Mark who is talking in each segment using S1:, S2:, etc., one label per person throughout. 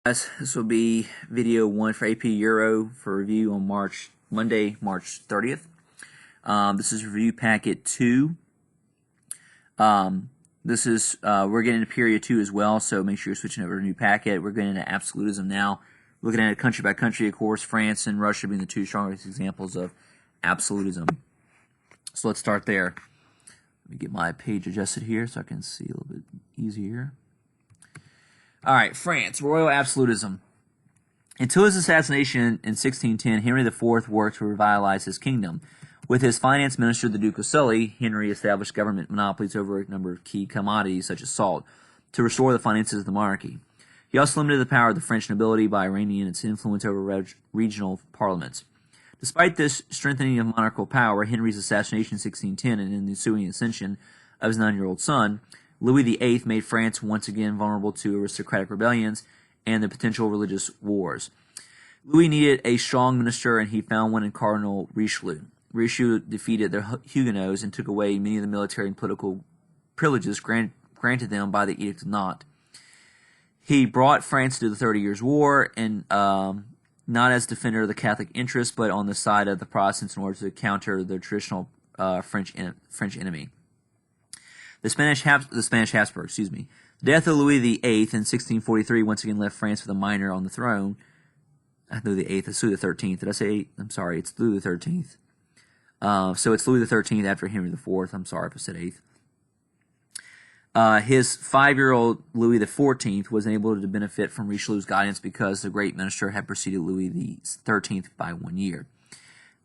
S1: This will be video 1 for AP Euro for review on Monday, March 30th. This is review packet 2. We're getting into period 2 as well, so make sure you're switching over to a new packet. We're getting into absolutism now. Looking at it country by country, of course, France and Russia being the two strongest examples of absolutism. So let's start there. Let me get my page adjusted here so I can see a little bit easier. All right, France, royal absolutism. Until his assassination in 1610, Henry IV worked to revitalize his kingdom. With his finance minister, the Duke of Sully, Henry established government monopolies over a number of key commodities, such as salt, to restore the finances of the monarchy. He also limited the power of the French nobility by reining its influence over regional parliaments. Despite this strengthening of monarchical power, Henry's assassination in 1610 and in the ensuing ascension of his 9-year-old son, Louis VIII made France once again vulnerable to aristocratic rebellions and the potential religious wars. Louis needed a strong minister, and he found one in Cardinal Richelieu. Richelieu defeated the Huguenots and took away many of the military and political privileges granted them by the Edict of Nantes. He brought France to the 30 Years' War, and not as defender of the Catholic interests, but on the side of the Protestants in order to counter the traditional French enemy. The Spanish Habsburgs, The death of Louis VIII in 1643 once again left France with a minor on the throne. Louis VIII, it's Louis XIII. Did I say 8? I'm sorry, it's Louis XIII. So it's Louis XIII after Henry IV. I'm sorry if I said 8th. His 5-year-old Louis XIV was unable to benefit from Richelieu's guidance because the great minister had preceded Louis XIII by 1 year.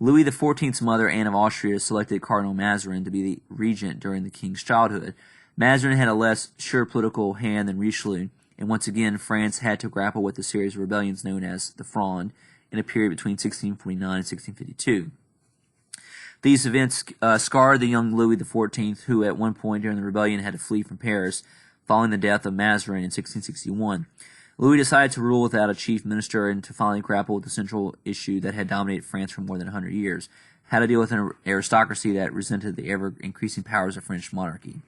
S1: Louis XIV's mother, Anne of Austria, selected Cardinal Mazarin to be the regent during the king's childhood. Mazarin had a less sure political hand than Richelieu, and once again France had to grapple with a series of rebellions known as the Fronde in a period between 1649 and 1652. These events scarred the young Louis XIV, who at one point during the rebellion had to flee from Paris following the death of Mazarin in 1661. Louis decided to rule without a chief minister and to finally grapple with the central issue that had dominated France for more than 100 years, how to deal with an aristocracy that resented the ever-increasing powers of French monarchy.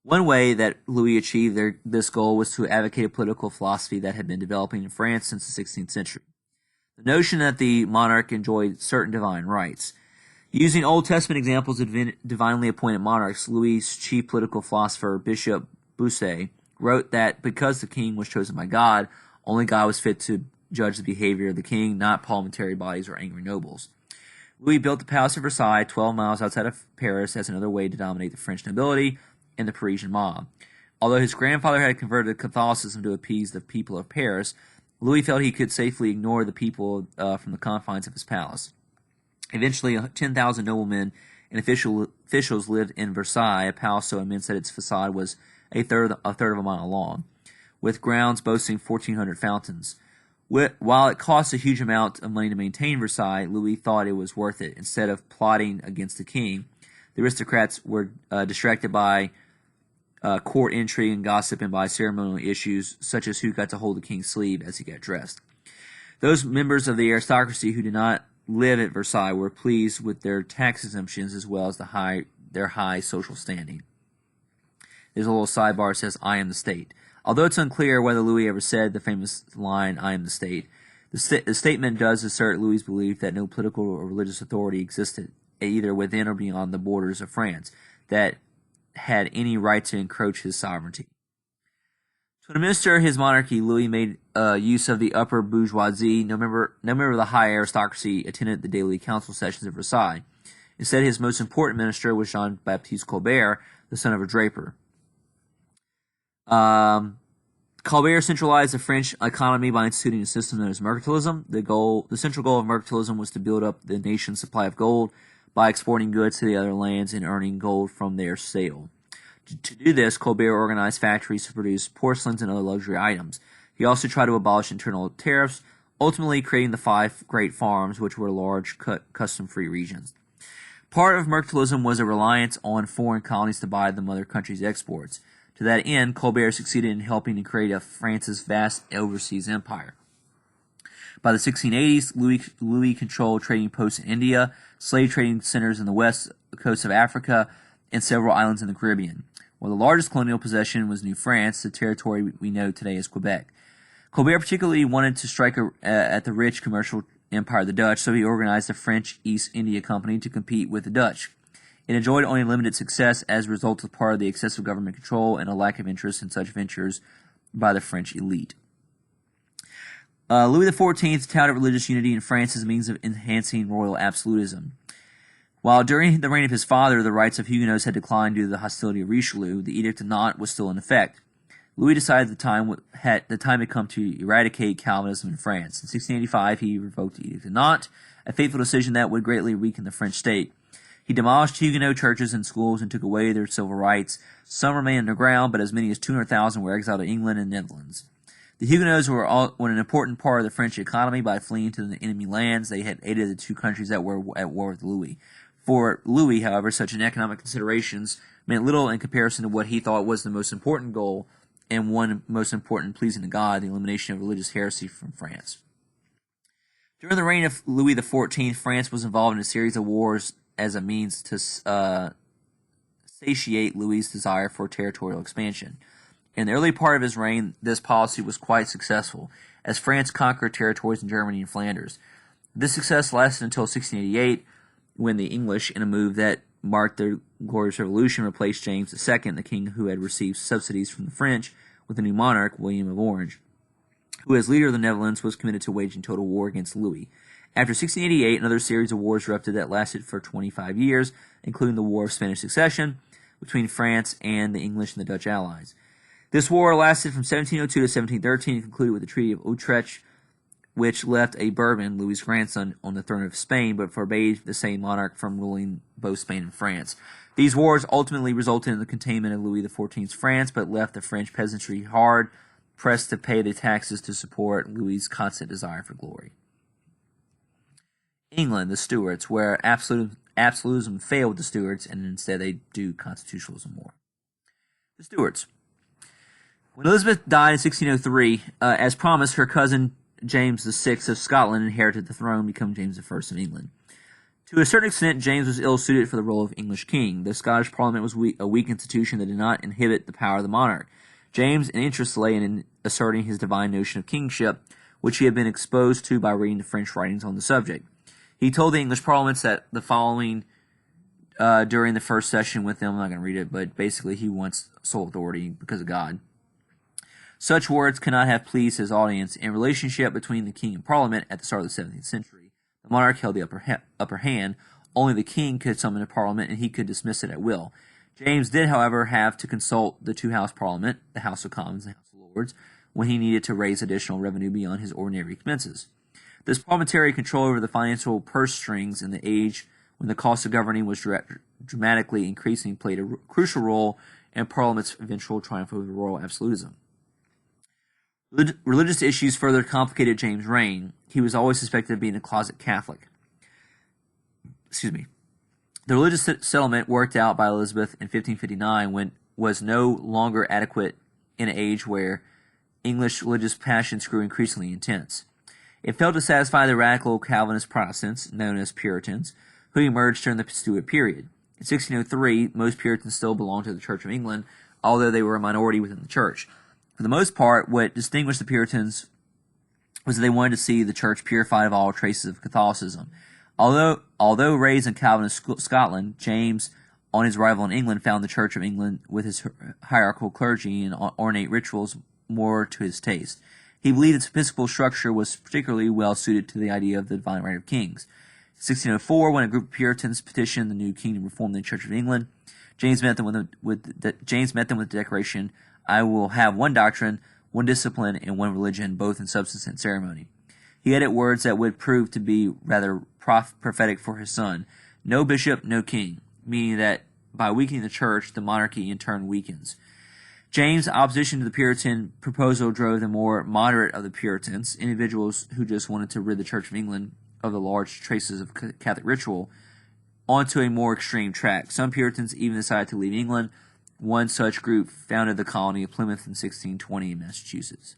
S1: One way that Louis achieved this goal was to advocate a political philosophy that had been developing in France since the 16th century. The notion that the monarch enjoyed certain divine rights. Using Old Testament examples of divinely appointed monarchs, Louis's chief political philosopher, Bishop Bossuet, wrote that because the king was chosen by God, only God was fit to judge the behavior of the king, not parliamentary bodies or angry nobles. Louis built the Palace of Versailles 12 miles outside of Paris as another way to dominate the French nobility and the Parisian mob. Although his grandfather had converted to Catholicism to appease the people of Paris, Louis felt he could safely ignore the people from the confines of his palace. Eventually, 10,000 noblemen and officials lived in Versailles, a palace so immense that its facade was a third of a mile long, with grounds boasting 1,400 fountains. While it cost a huge amount of money to maintain Versailles, Louis thought it was worth it. Instead of plotting against the king, the aristocrats were distracted by court intrigue and gossip and by ceremonial issues, such as who got to hold the king's sleeve as he got dressed. Those members of the aristocracy who did not live at Versailles were pleased with their tax exemptions as well as their high social standing. There's a little sidebar that says, I am the state. Although it's unclear whether Louis ever said the famous line, I am the state, the statement does assert Louis' belief that no political or religious authority existed, either within or beyond the borders of France, that had any right to encroach his sovereignty. To administer his monarchy, Louis made use of the upper bourgeoisie. No member of the high aristocracy attended the daily council sessions of Versailles. Instead, his most important minister was Jean-Baptiste Colbert, the son of a draper. Colbert centralized the French economy by instituting a system known as mercantilism. The central goal of mercantilism was to build up the nation's supply of gold by exporting goods to the other lands and earning gold from their sale. To do this, Colbert organized factories to produce porcelains and other luxury items. He also tried to abolish internal tariffs, ultimately creating the 5 great farms, which were large, custom-free regions. Part of mercantilism was a reliance on foreign colonies to buy the mother country's exports. To that end, Colbert succeeded in helping to create France's vast overseas empire. By the 1680s, Louis controlled trading posts in India, slave trading centers in the west coast of Africa, and several islands in the Caribbean. While the largest colonial possession was New France, the territory we know today as Quebec. Colbert particularly wanted to strike at the rich commercial empire of the Dutch, so he organized the French East India Company to compete with the Dutch. It enjoyed only limited success as a result of part of the excessive government control and a lack of interest in such ventures by the French elite. Louis XIV touted religious unity in France as a means of enhancing royal absolutism. While during the reign of his father the rights of Huguenots had declined due to the hostility of Richelieu, the Edict of Nantes was still in effect. Louis decided the time had come to eradicate Calvinism in France. In 1685, he revoked the Edict of Nantes, a fateful decision that would greatly weaken the French state. He demolished Huguenot churches and schools and took away their civil rights. Some remained underground, but as many as 200,000 were exiled to England and Netherlands. The Huguenots were an important part of the French economy by fleeing to the enemy lands. They had aided the two countries that were at war with Louis. For Louis, however, such an economic considerations meant little in comparison to what he thought was the most important goal and one most important pleasing to God, the elimination of religious heresy from France. During the reign of Louis XIV, France was involved in a series of wars as a means to satiate Louis's desire for territorial expansion. In the early part of his reign, this policy was quite successful, as France conquered territories in Germany and Flanders. This success lasted until 1688, when the English, in a move that marked their Glorious Revolution, replaced James II, the king who had received subsidies from the French, with a new monarch, William of Orange, who as leader of the Netherlands was committed to waging total war against Louis. After 1688, another series of wars erupted that lasted for 25 years, including the War of Spanish Succession between France and the English and the Dutch allies. This war lasted from 1702 to 1713 and concluded with the Treaty of Utrecht, which left a Bourbon, Louis's grandson, on the throne of Spain, but forbade the same monarch from ruling both Spain and France. These wars ultimately resulted in the containment of Louis XIV's France, but left the French peasantry hard pressed to pay the taxes to support Louis's constant desire for glory. England, the Stuarts, where absolutism failed with the Stuarts, and instead they do constitutionalism more. The Stuarts. When Elizabeth died in 1603, as promised, her cousin James VI of Scotland inherited the throne, becoming James I of England. To a certain extent, James was ill-suited for the role of English king. The Scottish Parliament was a weak institution that did not inhibit the power of the monarch. James' interest lay in asserting his divine notion of kingship, which he had been exposed to by reading the French writings on the subject. He told the English parliaments that the following during the first session with them. I'm not going to read it, but basically he wants sole authority because of God. Such words cannot have pleased his audience. In relationship between the king and parliament at the start of the 17th century, the monarch held the upper hand. Only the king could summon a parliament, and he could dismiss it at will. James did, however, have to consult the two-house parliament, the House of Commons and the House of Lords, when he needed to raise additional revenue beyond his ordinary expenses. This parliamentary control over the financial purse strings in the age when the cost of governing was dramatically increasing played a crucial role in Parliament's eventual triumph over royal absolutism. Religious issues further complicated James' reign. He was always suspected of being a closet Catholic. The religious settlement worked out by Elizabeth in 1559 was no longer adequate in an age where English religious passions grew increasingly intense. It failed to satisfy the radical Calvinist Protestants, known as Puritans, who emerged during the Stuart period. In 1603, most Puritans still belonged to the Church of England, although they were a minority within the church. For the most part, what distinguished the Puritans was that they wanted to see the church purified of all traces of Catholicism. Although raised in Calvinist Scotland, James, on his arrival in England, found the Church of England with its hierarchical clergy and ornate rituals more to his taste. He believed its episcopal structure was particularly well suited to the idea of the divine right of kings. In 1604, when a group of Puritans petitioned the new king to reform the Church of England, James met them with the declaration, "I will have one doctrine, one discipline, and one religion, both in substance and ceremony." He added words that would prove to be rather prophetic for his son: "No bishop, no king," meaning that by weakening the church, the monarchy in turn weakens. James' opposition to the Puritan proposal drove the more moderate of the Puritans, individuals who just wanted to rid the Church of England of the large traces of Catholic ritual, onto a more extreme track. Some Puritans even decided to leave England. One such group founded the colony of Plymouth in 1620 in Massachusetts.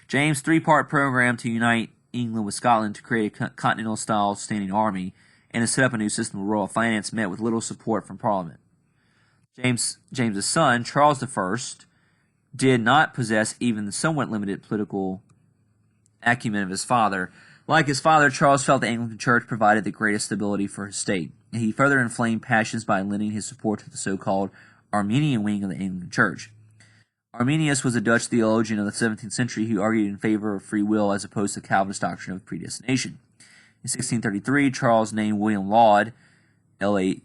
S1: James' three-part program to unite England with Scotland to create a continental-style standing army and to set up a new system of royal finance met with little support from Parliament. James's son, Charles I, did not possess even the somewhat limited political acumen of his father. Like his father, Charles felt the Anglican Church provided the greatest stability for his state. He further inflamed passions by lending his support to the so-called Arminian wing of the Anglican Church. Arminius was a Dutch theologian of the 17th century who argued in favor of free will as opposed to the Calvinist doctrine of predestination. In 1633, Charles named William Laud, Laud,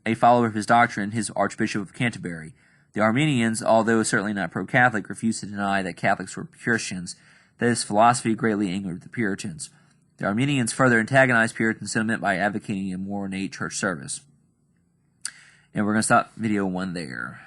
S1: a follower of his doctrine, his Archbishop of Canterbury. The Arminians, although certainly not pro-Catholic, refused to deny that Catholics were Christians, that his philosophy greatly angered the Puritans. The Arminians further antagonized Puritan sentiment by advocating a more ornate church service. And we're going to stop video 1 there.